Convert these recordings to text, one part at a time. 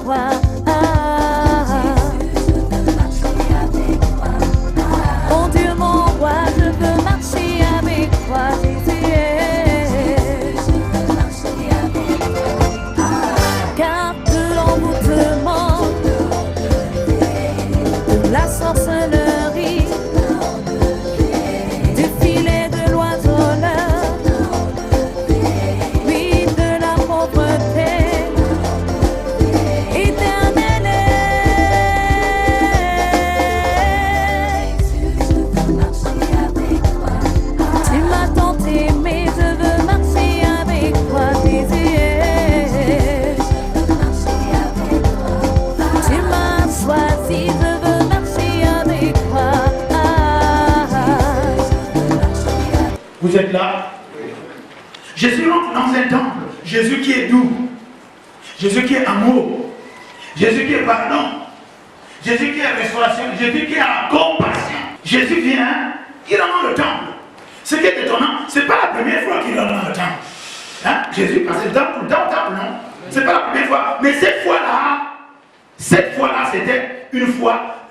toi. Mon Dieu, mon roi, je veux marcher avec toi, Jésus. Car de l'envoûtement, de la sorcellerie, du filet de l'oiseleur, oui, de la pauvreté éternelle. Tu m'as tant aimé, je veux marcher avec toi, Jésus. Tu m'as choisi, je veux marcher avec toi. Vous êtes là? Jésus rentre dans un temple. Jésus qui est doux. Jésus qui est amour. Jésus qui est pardon. Jésus qui est restauration. Jésus qui a compassion. Jésus vient, il rentre dans le temple. Ce qui est étonnant, ce n'est pas la première fois qu'il rentre dans le temple. Hein? Jésus passait le temps tout le temps au temple, non? Ce n'est pas la première fois. Mais cette fois-là, c'était une fois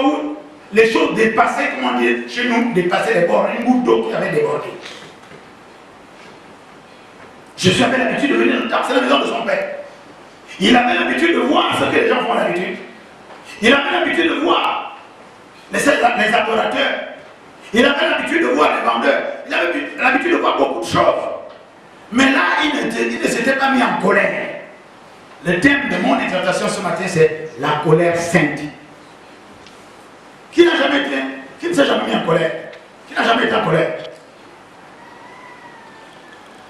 où les choses dépassaient, comment dire, chez nous, dépassaient les bords, une goutte d'eau qui avait débordé. Jésus avait l'habitude de venir dans le temple, c'est la maison de son père. Il avait l'habitude de voir ce que les gens font d'habitude. Il avait l'habitude de voir les adorateurs. Il avait l'habitude de voir les vendeurs. Il avait l'habitude de voir beaucoup de choses. Mais là, il ne s'était pas mis en colère. Le thème de mon exhortation ce matin, c'est la colère sainte. Qui n'a jamais été, qui ne s'est jamais mis en colère? Qui n'a jamais été en colère?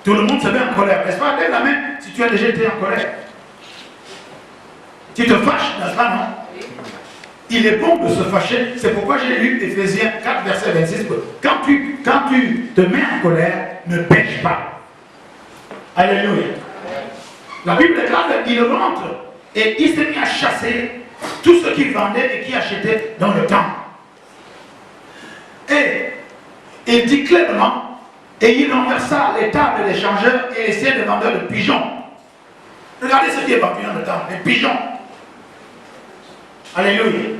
Tout le monde se met en colère, n'est-ce pas? Lève la main si tu as déjà été en colère. Tu te fâches, n'est-ce pas, non? Il est bon de se fâcher. C'est pourquoi j'ai lu Éphésiens 4, verset 26. Quand tu te mets en colère, ne pêche pas. Alléluia. La Bible déclare qu'il rentre et il s'est mis à chasser tout ce qu'il vendait et qui achetait dans le temple. Et il dit clairement, et il renversa les tables des changeurs et les sièges des vendeurs de pigeons. Regardez ce qui est vendu dans le temple, les pigeons. Alléluia.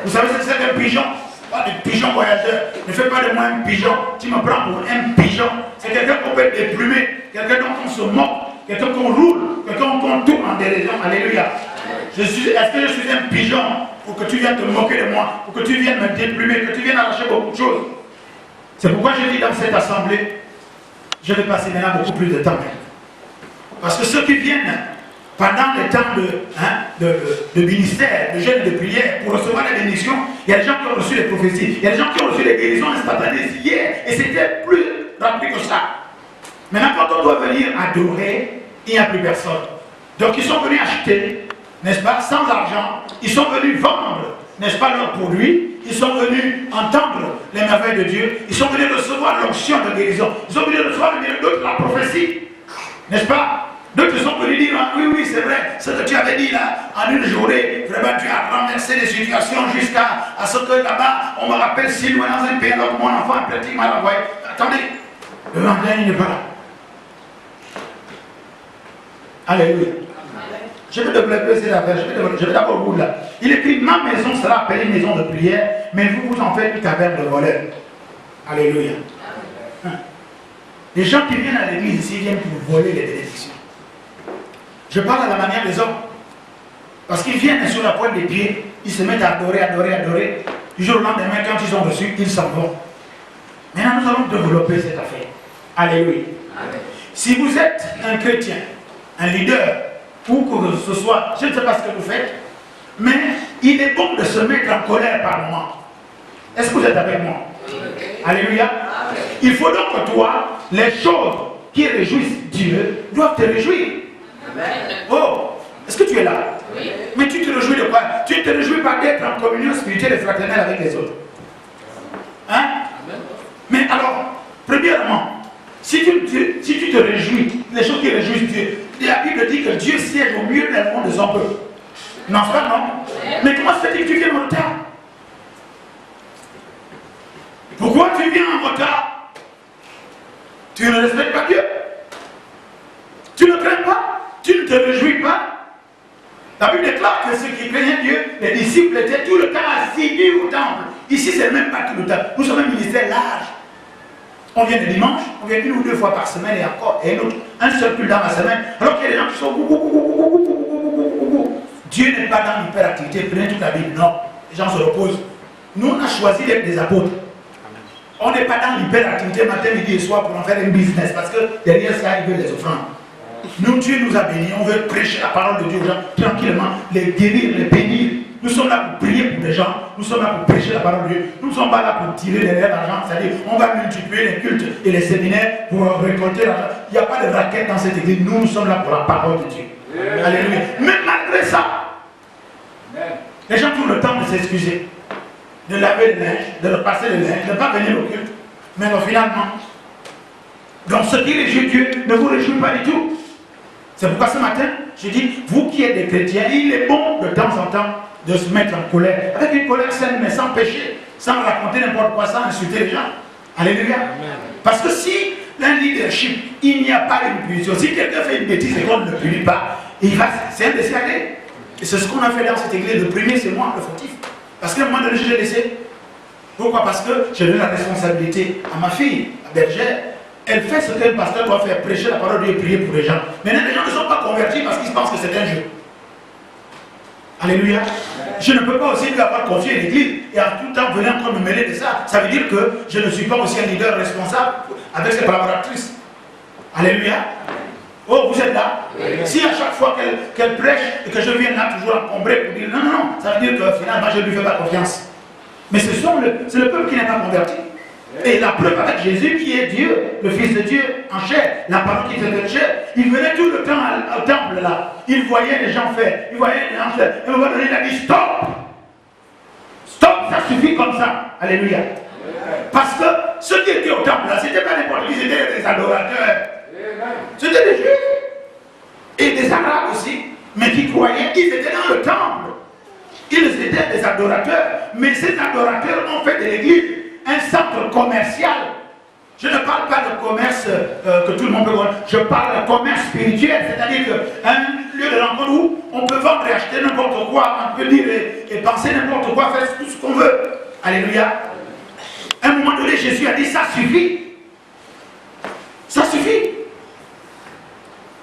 Vous savez ce que c'est qu'un pigeon? Pas des pigeons voyageurs. Ne fais pas de moi un pigeon. Tu me prends pour un pigeon. C'est quelqu'un qu'on peut déplumer, quelqu'un dont on se moque, quelqu'un qu'on roule, quelqu'un qu'on tourne en dérision. Alléluia. Est-ce que je suis un pigeon pour que tu viennes te moquer de moi, pour que tu viennes me déplumer, que tu viennes arracher beaucoup de choses? C'est pourquoi je dis dans cette assemblée, je vais passer maintenant beaucoup plus de temps. Parce que ceux qui viennent pendant les temps de ministère, de jeûne, de prière, pour recevoir les bénédictions, il y a des gens qui ont reçu les prophéties, il y a des gens qui ont reçu les guérisons instantanées hier, et c'était plus rapide que ça. Maintenant, quand on doit venir adorer, il n'y a plus personne. Donc ils sont venus acheter, n'est-ce pas, sans argent, ils sont venus vendre, n'est-ce pas, leurs produits, ils sont venus entendre les merveilles de Dieu, ils sont venus recevoir l'onction de guérison, ils sont venus recevoir d'autres la prophétie, n'est-ce pas? D'autres sont venus dire, oui, c'est vrai, ce que tu avais dit là, en une journée, vraiment tu as renversé les situations jusqu'à ce que là-bas, on me rappelle si loin dans un pays, alors mon enfant un petit m'a renvoyé. Attendez, le lendemain il n'est pas là. Alléluia. Je vais développer cette affaire, je vais d'abord vous là. Il écrit, ma maison sera appelée maison de prière, mais vous en faites une caverne de voleurs. Alléluia. Les gens qui viennent à l'église ici viennent pour voler les bénédictions. Je parle à la manière des hommes. Parce qu'ils viennent sur la pointe des pieds, ils se mettent à adorer. Du jour au lendemain, quand ils ont reçu, ils s'en vont. Maintenant, nous allons développer cette affaire. Alléluia. Amen. Si vous êtes un chrétien, un leader, ou que ce soit, je ne sais pas ce que vous faites, mais il est bon de se mettre en colère par moment. Est-ce que vous êtes avec moi? Alléluia. Amen. Il faut donc que toi, les choses qui réjouissent Dieu doivent te réjouir. Amen. Oh, est-ce que tu es là? Oui. Mais tu te réjouis de quoi? Tu ne te réjouis pas d'être en communion spirituelle et fraternelle avec les autres. Hein? Amen. Mais alors, premièrement, si tu te réjouis, les choses qui réjouissent Dieu, la Bible dit que Dieu siège au milieu des mondes de son peuple. Non, c'est pas non? Mais comment se fait-il que tu viens en retard? Pourquoi tu viens en retard? Tu ne respectes pas Dieu? Tu ne crains pas? Tu ne te réjouis pas? La Bible déclare que ceux qui craignaient Dieu, les disciples étaient tout le temps assidus au temple. Ici, c'est même pas tout le temps. Nous sommes un ministère large. On vient le dimanche, on vient 1 ou 2 fois par semaine et encore, et un seul culte dans la semaine. Alors qu'il y a des gens qui sont Dieu n'est pas dans l'hyperactivité, prenez toute la Bible. Non, les gens se reposent. Nous, on a choisi d'être des apôtres. On n'est pas dans l'hyperactivité matin, midi et soir pour en faire un business, parce que derrière ça, ils veulent les offrandes. Nous, Dieu nous a bénis, on veut prêcher la parole de Dieu aux gens tranquillement, les guérir, les bénir. Nous sommes là pour prier pour les gens, nous sommes là pour prêcher la parole de Dieu. Nous ne sommes pas là pour tirer derrière l'argent, c'est-à-dire on va multiplier les cultes et les séminaires pour récolter l'argent. Il n'y a pas de raquette dans cette église, nous sommes là pour la parole de Dieu. Alléluia. Mais malgré ça, les gens trouvent le temps de s'excuser, de laver le linge, de repasser le linge, de ne pas venir au culte. Mais non, finalement, donc ce qui réjouit Dieu ne vous réjouit pas du tout. C'est pourquoi ce matin, je dis, vous qui êtes des chrétiens, il est bon de temps en temps de se mettre en colère, avec une colère saine, mais sans péché, sans raconter n'importe quoi, sans insulter les gens. Alléluia. Parce que si un leadership, il n'y a pas une punition, si quelqu'un fait une bêtise et qu'on ne le punit pas, c'est un laisser aller. Et c'est ce qu'on a fait dans cette église. Le premier, c'est moi, le fautif. Parce qu'à un moment donné, je l'ai laissé. Pourquoi? Parce que j'ai donné la responsabilité à ma fille, à bergère. Elle fait ce qu'un pasteur doit faire, prêcher la parole de Dieu et prier pour les gens. Maintenant, les gens ne sont pas convertis parce qu'ils pensent que c'est un jeu. Alléluia. Je ne peux pas aussi lui avoir confié l'église et en tout temps venir encore me mêler de ça. Ça veut dire que je ne suis pas aussi un leader responsable avec ses collaboratrices. Alléluia. Oh, vous êtes là? Oui. Si à chaque fois qu'elle prêche et que je viens là toujours encombrer pour dire non, non, non, ça veut dire que finalement je ne lui fais pas confiance. Mais c'est le peuple qui n'est pas converti. Et la preuve avec Jésus qui est Dieu, le Fils de Dieu en chair, la parole qui fait chair, il venait tout le temps au temple là. Il voyait les gens faire, il voyait les gens faire. Et à un moment donné, il a dit stop! Stop, ça suffit comme ça. Alléluia. Parce que ceux qui étaient au temple là, c'était pas n'importe qui, c'était des adorateurs. C'était des Juifs. Et des Arabes aussi, mais qui croyaient, ils étaient dans le temple. Ils étaient des adorateurs, mais ces adorateurs ont fait de l'église un centre commercial. Je ne parle pas de commerce que tout le monde peut voir. Je parle de commerce spirituel, c'est-à-dire un lieu de rencontre où on peut vendre et acheter n'importe quoi, on peut dire et penser n'importe quoi, faire tout ce qu'on veut. Alléluia. À un moment donné, Jésus a dit ça suffit. Ça suffit.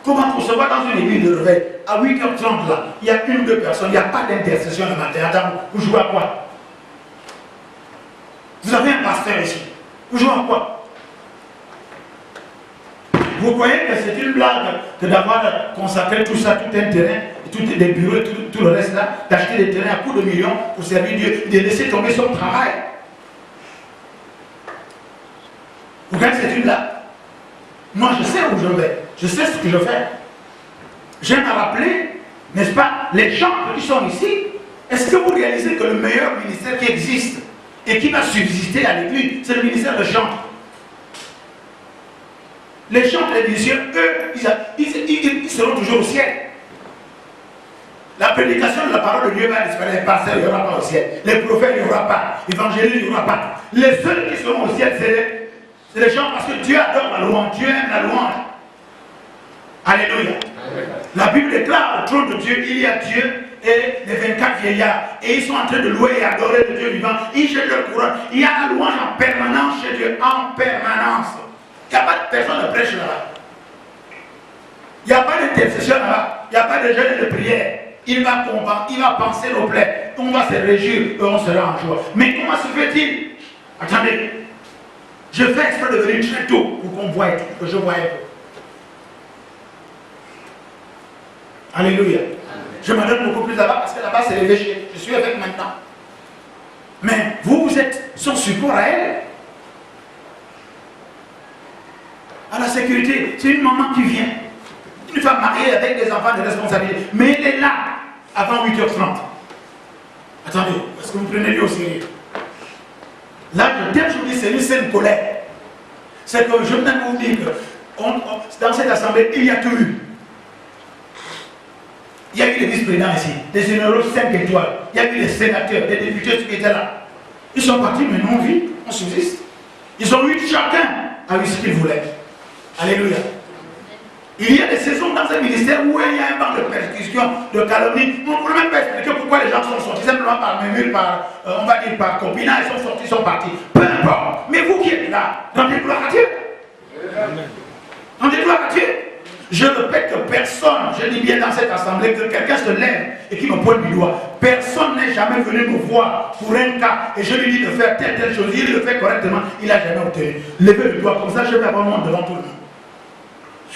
Comment concevoir dans une église de réveil à 8h30 là, il y a 1 ou 2 personnes, il n'y a pas d'intercession le matin. Attends, vous jouez à quoi? Vous avez un pasteur ici. Vous jouez à quoi? Vous croyez que c'est une blague que d'avoir consacré tout ça, tout un terrain, tout des bureaux, tout le reste là, d'acheter des terrains à coups de millions pour servir Dieu, de laisser tomber son travail? Vous croyez que c'est une blague? Moi je sais où je vais, je sais ce que je fais. J'aime à rappeler, n'est-ce pas, les chantres qui sont ici. Est-ce que vous réalisez que le meilleur ministère qui existe et qui va subsister à l'église, c'est le ministère de chant. Les chantres et les musiciens, eux, ils seront toujours au ciel. La prédication de la parole de Dieu va disparaître. Les pasteurs, il n'y aura pas au ciel. Les prophètes, il n'y aura pas. L'évangéliste, il n'y aura pas. Les seuls qui seront au ciel, c'est les gens parce que Dieu adore la louange. Dieu aime la louange. Alléluia. La Bible déclare au trône de Dieu, il y a Dieu et les 24 vieillards. Et ils sont en train de louer et adorer le Dieu vivant. Ils jettent leur couronne. Il y a la louange en permanence chez Dieu. En permanence. Il n'y a pas de personne de prêche là-bas. Il n'y a pas d'intercession là-bas. Il n'y a pas de jeûne et de prière. Il va combattre, il va penser nos plaies. On va se réjouir et on sera en joie. Mais comment se fait-il? Attendez. Je fais exprès de venir très tôt pour qu'on voie tout, que je voie tout. Alléluia. Je m'adonne beaucoup plus là-bas parce que là-bas c'est l'évêché. Je suis avec maintenant. Mais vous, vous êtes son support à elle. À la sécurité, c'est une maman qui vient. Une femme mariée avec des enfants de responsabilité. Mais elle est là avant 8h30. Attendez, est-ce que vous prenez lui au sérieux? Là, je vous dis, c'est une scène colère. C'est que je viens vous dire que dans cette assemblée, il y a tout eu. Il y a eu les vice-présidents ici, des généraux 5 étoiles, il y a eu les sénateurs, des députés qui étaient là. Ils sont partis, mais nous on vit, on subsiste. Ils ont eu chacun a eu ce qu'il voulait. Alléluia. Il y a des saisons dans un ministère où il y a un banc de persécution, de calomnie. On ne peut même pas expliquer pourquoi les gens sont sortis, simplement par murmure, on va dire par copinage, ils sont sortis, ils sont partis. Peu importe. Mais vous qui êtes là, rendez gloire à Dieu. Rendez gloire à Dieu. Je répète que personne, je dis bien dans cette assemblée, que quelqu'un se lève et qui me pointe du doigt. Personne n'est jamais venu me voir pour un cas et je lui dis de faire telle chose. Il le fait correctement, il n'a jamais obtenu. Levez le doigt comme ça, je vais avoir mon devant tout le monde.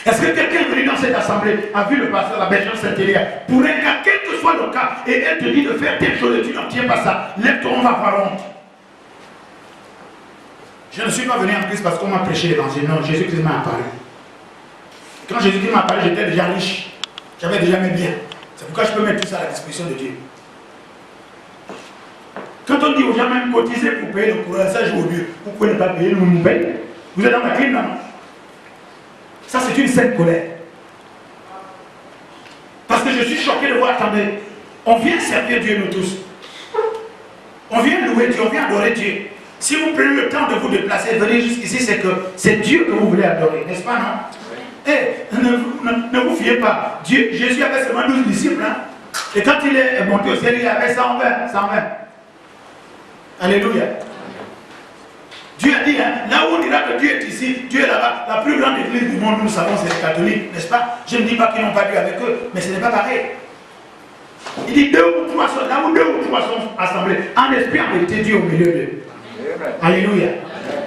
Est-ce que quelqu'un est venu dans cette assemblée, a vu le pasteur, la bergère Saint-Élia, pour un cas, quel que soit le cas, et elle te dit de faire telle chose et tu n'obtiens pas ça, lève-toi, on va avoir honte. Je ne suis pas venu en Christ parce qu'on m'a prêché l'évangile. Non, Jésus-Christ m'a apparu. Quand Jésus-Christ m'a apparu, j'étais déjà riche. J'avais déjà mes biens. C'est pourquoi je peux mettre tout ça à la disposition de Dieu. Quand on dit aux gens même cotiser pour payer le courant, ça joue au Dieu. Vous pouvez ne pas payer, nous nous payons. Vous êtes dans ma clim, non? Ça, c'est une sainte colère. Parce que je suis choqué de voir, attendez, on vient servir Dieu, nous tous. On vient louer Dieu, on vient adorer Dieu. Si vous prenez le temps de vous déplacer, venir jusqu'ici, c'est que c'est Dieu que vous voulez adorer, n'est-ce pas, non? Eh, ne vous fiez pas. Dieu, Jésus avait seulement 12 disciples. Hein? Et quand il est monté au ciel, il avait 120. Alléluia. Dieu a dit, hein, là où on dira que Dieu est ici, Dieu est là-bas. La plus grande église du monde, nous savons, c'est les catholiques, n'est-ce pas? Je ne dis pas qu'ils n'ont pas Dieu avec eux, mais ce n'est pas pareil. Il dit là où 2 ou 3 sont assemblés, en esprit, en vérité, Dieu au milieu d'eux. Alléluia.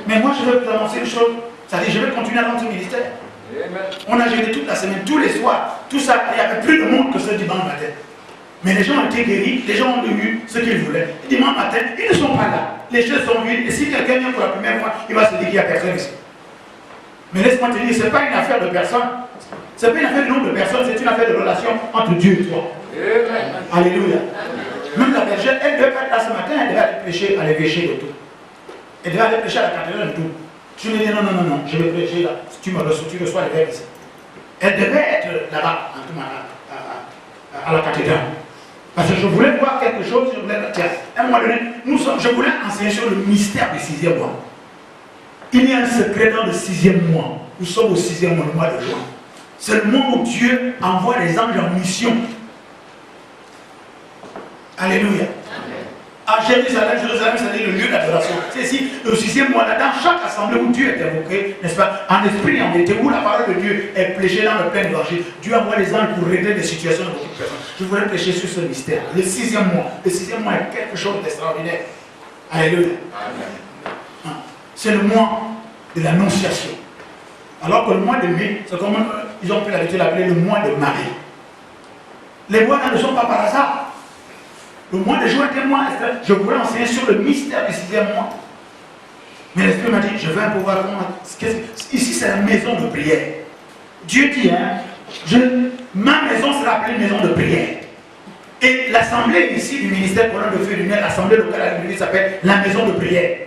Mais moi, je vais vous annoncer une chose. C'est-à-dire, je vais continuer à rendre ce ministère. On a géré toute la semaine, tous les soirs, tout ça. Il n'y avait plus de monde que ce dimanche matin. Mais les gens ont été guéris, les gens ont eu ce qu'ils voulaient. Dimanche matin, ils ne sont pas là. Les choses sont vides. Et si quelqu'un vient pour la première fois, il va se dire qu'il n'y a personne ici. Mais laisse-moi te dire, ce n'est pas une affaire de personne. Ce n'est pas une affaire de nombre de personnes, c'est une affaire de relation entre Dieu et toi. Alléluia. Même la bergère, elle devait pas être là ce matin, elle devait aller prêcher à l'évêché de tout. Elle devait aller prêcher à la cathédrale de tout. Je lui ai dit non, je vais prêcher là. Tu reçois les verres ici. Elle devait être là-bas, à la cathédrale. Parce que je voulais voir quelque chose, je voulais dire, à un moment donné, je voulais enseigner sur le mystère du 6e mois. Il y a un secret dans le 6e mois. Nous sommes au 6e mois, le mois de juin. C'est le mois où Dieu envoie les anges en mission. Alléluia. À Jérusalem, c'est le lieu d'adoration. C'est ici, le 6e mois, là, dans chaque assemblée où Dieu est invoqué, n'est-ce pas, en esprit et en vérité, où la parole de Dieu est prêchée dans le plein évangile, Dieu envoie les anges pour régler des situations de beaucoup de personnes. Je voudrais prêcher sur ce mystère. Le 6e mois. Le 6e mois est quelque chose d'extraordinaire. Alléluia. C'est le mois de l'annonciation. Alors que le mois de mai, c'est comme ils ont pu l'appeler le mois de Marie. Les mois là ne sont pas par hasard. Le mois de juin était moi, je voulais enseigner sur le mystère du 6e mois. Mais l'Esprit m'a dit, je veux un pouvoir. Ici, c'est la maison de prière. Dieu dit, hein, ma maison sera appelée maison de prière. Et l'assemblée ici du ministère Colonne de Feu du Miel, l'assemblée locale à l'église s'appelle la maison de prière.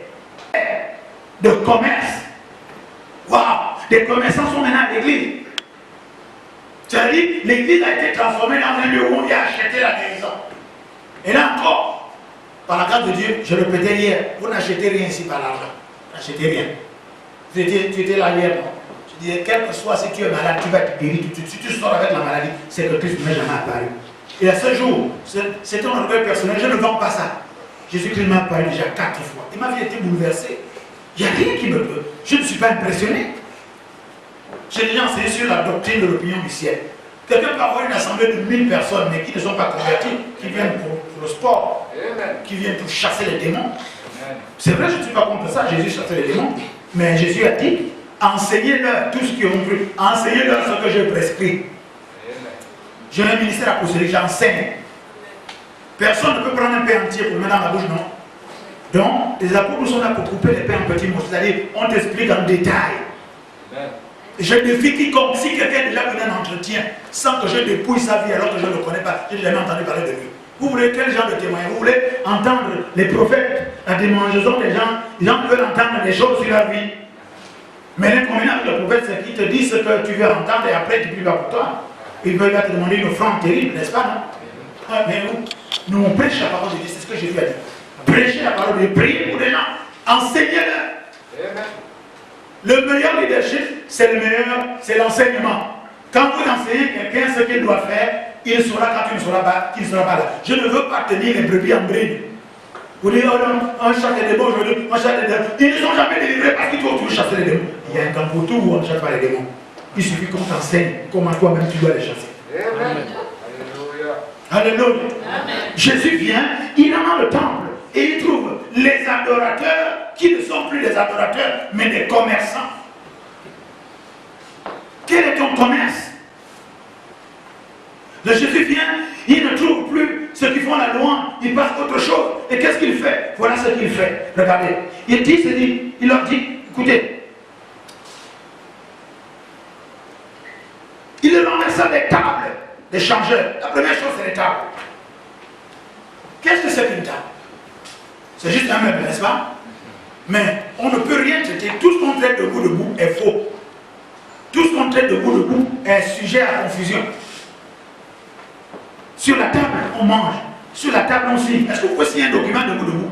De commerce. Waouh! Des commerçants sont maintenant à l'église. C'est-à-dire, l'église a été transformée dans un lieu où on vient acheter la maison. Et là encore, par la grâce de Dieu, je le répétais hier, vous n'achetez rien ici par l'argent. N'achetez rien. Tu étais là hier, non? Je disais, quel que soit si tu es malade, tu vas être guéri tout de suite. Si tu sors avec la maladie, c'est que Christ ne m'est jamais apparu. Et à ce jour, c'est un orgueil personnel, je ne vends pas ça. Jésus-Christ m'a apparu déjà 4 fois. Et ma vie a été bouleversée. Il n'y a rien qui me peut. Je ne suis pas impressionné. J'ai déjà enseigné sur la doctrine de l'opinion du ciel. Quelqu'un peut avoir une assemblée de 1000 personnes, mais qui ne sont pas convertis, qui viennent pour le sport, qui viennent pour chasser les démons. C'est vrai, je ne suis pas contre ça, Jésus chassait les démons. Mais Jésus a dit, enseignez-leur tout ce qu'ils ont pris, enseignez-leur ce que j'ai prescrit. J'ai un ministère apostolique, j'enseigne. Personne ne peut prendre un pain entier pour le mettre dans la bouche, non. Donc, les apôtres sont là pour couper les pains en petits morceaux, c'est-à-dire, on t'explique en détail. Je défie quiconque, si quelqu'un est déjà venu un entretien sans que je dépouille sa vie alors que je ne le connais pas, je n'ai jamais entendu parler de lui. Vous voulez quel genre de témoignage? Vous voulez entendre les prophètes, la démangeaison des gens? Les gens veulent entendre des choses sur leur vie. Mais l'inconvénient avec le prophète, c'est qu'il te dit ce que tu veux entendre et après tu pries pour toi. Il va te demander une offrande terrible, n'est-ce pas, non? Mais nous, on prêche la parole de Dieu, c'est ce que Jésus a dit. Prêchez la parole de Dieu, priez pour les gens, enseignez-leur. Le meilleur leadership, c'est l'enseignement. Quand vous enseignez quelqu'un ce qu'il doit faire, il saura quand tu ne seras pas, qu'il ne sera pas là. Je ne veux pas tenir les brebis en bride. Vous dites, oh non, on chasse les démons aujourd'hui, on chasse les démons. Ils ne sont jamais délivrés parce qu'ils doivent toujours chasser les démons. Il y a un camp pour tout où on ne chasse pas les démons. Il suffit qu'on t'enseigne comment toi-même tu dois les chasser. Amen. Alléluia. Amen. Jésus vient, il est dans le temple et il trouve les adorateurs qui ne sont plus des adorateurs, mais des commerçants. Quel est ton commerce? Le Jésus vient, il ne trouve plus ceux qui font la louange, il passe autre chose. Et qu'est-ce qu'il fait? Voilà ce qu'il fait. Regardez. Il leur dit, écoutez, il leur renversa des tables, des changeurs. La première chose, c'est les tables. Qu'est-ce que c'est qu'une table? C'est juste un meuble, n'est-ce pas? Mais on ne peut rien traiter. Tout ce qu'on traite de bout est faux. Tout ce qu'on traite de bout est sujet à confusion. Sur la table, on mange. Sur la table, on signe. Est-ce que vous pouvez signer un document de bout?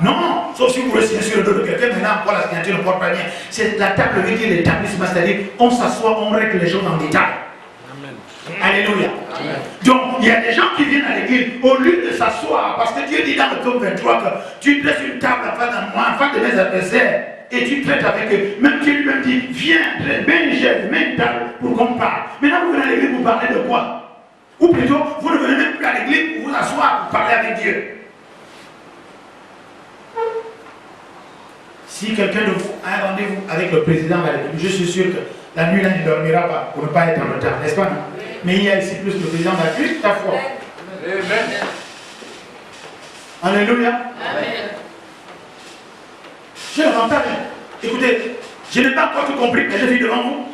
Non, sauf si vous voulez signer sur le dos de quelqu'un. Maintenant, encore la signature ne porte pas rien. C'est la table veut dire l'établissement, c'est-à-dire on s'assoit, on règle les choses en détail. Amen. Alléluia. Amen. Donc, il y a des gens qui viennent à l'église au lieu de s'asseoir, parce que Dieu dit dans le psaume 23 que tu dresses une table en face de moi, en face de mes adversaires, et tu traites avec eux. Même Dieu lui-même dit, viens, mets une chaise, mets une table pour qu'on parle. Maintenant, vous venez à l'église pour parler de quoi? Ou plutôt, vous ne venez même plus à l'église pour vous asseoir, pour parler avec Dieu. Si quelqu'un de vous a un rendez-vous avec le président de la République, je suis sûr que la nuit, là, il ne dormira pas pour ne pas être en retard, n'est-ce pas? Non? Mais il y a ici plus le président de la République, ta foi. Amen. Alléluia. Amen. Je l'entends. Écoutez, je n'ai pas encore tout compris, mais je vis devant vous.